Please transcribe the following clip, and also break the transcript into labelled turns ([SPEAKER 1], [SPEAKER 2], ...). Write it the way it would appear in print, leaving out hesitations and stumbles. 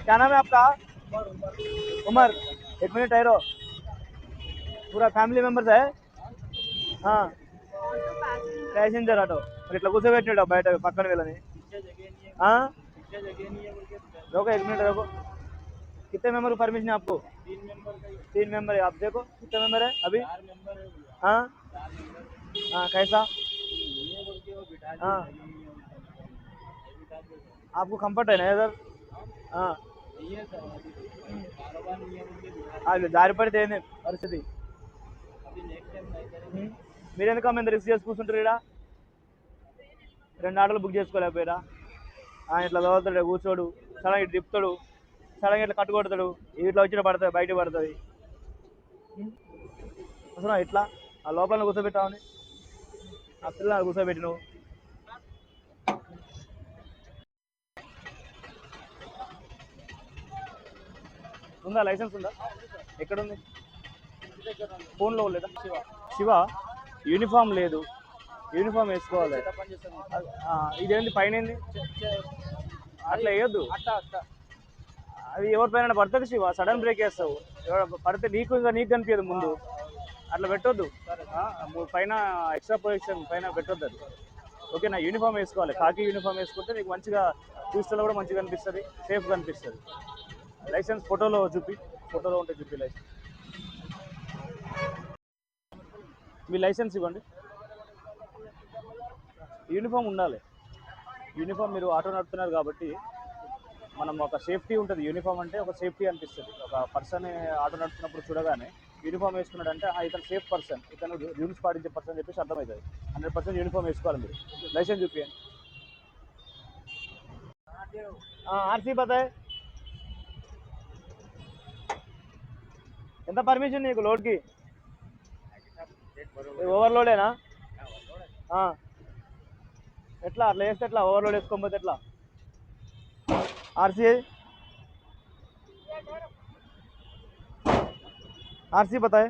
[SPEAKER 1] क्या नाम है आपका? उमर। एक मिनट ठहरो। पूरा ఫ్యామిలీ మెంబర్స్ है? हाँ पैसेंजर ऑटो మరి ఇట్లా కూర్చోబెట్టాడు బయట పక్కన వెళ్ళని हाँ रोको एक मिनट रोको कितने मेंबर को परमिशन है आपको 3 मेंबर है आप देखो कितने मेंबर है अभी हाँ हाँ कैसा हाँ आपको कंफर्ट है ना इधर हाँ దారి పడితే ఏంది పరిస్థితి మీరెందుకు అమ్మ రిస్క్ చేసి కూర్చుంటారు ఇక్కడ 2 ఆటోలు బుక్ చేసుకోలేకపోయారా ఇట్లా చదువుతాడు కూర్చోడు సడన్ ఇటు తిప్పుతాడు సడన్ ఇట్లా కట్టుకొడతాడు ఇట్లా వచ్చిన పడుతుంది బయట పడుతుంది అసలు ఇట్లా ఆ లోపల కూర్చోబెట్టామని ఆ పిల్లలు కూర్చోబెట్టి నువ్వు ఉందా లైసెన్స్ ఉందా ఎక్కడుంది ఫోన్లో లేదా శివ యూనిఫామ్ లేదు యూనిఫామ్ వేసుకోవాలి ఇదేంటి పైన ఏంది అట్లా వేయొద్దు అది ఎవరిపైన పడుతుంది శివ సడన్ బ్రేక్ వేస్తావు పడితే నీకు ఇంకా నీకు కనిపించదు ముందు అట్లా పెట్టొద్దు పైన ఎక్స్ట్రా ప్రొటెక్షన్ పైన పెట్టొద్దు అది ఓకేనా యూనిఫామ్ వేసుకోవాలి కాకి యూనిఫామ్ వేసుకుంటే నీకు మంచిగా చూస్తే కూడా మంచిగా కనిపిస్తుంది సేఫ్గా అనిపిస్తుంది లైసెన్స్ ఫోటోలో చూపి ఫోటోలో ఉంటే చూపి లైసెన్స్ మీ లైసెన్స్ ఇవ్వండి యూనిఫామ్ ఉండాలి యూనిఫామ్ మీరు ఆటో నడుపుతున్నారు కాబట్టి మనం ఒక సేఫ్టీ ఉంటుంది యూనిఫామ్ అంటే ఒక సేఫ్టీ అనిపిస్తుంది ఒక పర్సన్ ఆటో నడుపుతున్నప్పుడు చూడగానే యూనిఫామ్ వేసుకున్నాడు అంటే ఇతను సేఫ్ పర్సన్ ఇతను రూల్స్ పాటించే పర్సన్ చెప్పేసి అర్థమవుతుంది 100% యూనిఫామ్ వేసుకోవాలి మీరు లైసెన్స్ చూపించండి ఆర్సీ బతాయ్ ఎంత పర్మిషన్ నీకు లోడ్కి ఓవర్లోడేనా ఎట్లా అట్లా వేస్తే ఎట్లా ఓవర్లోడ్ వేసుకోకపోతే ఎట్లా आरसी आरसी बताए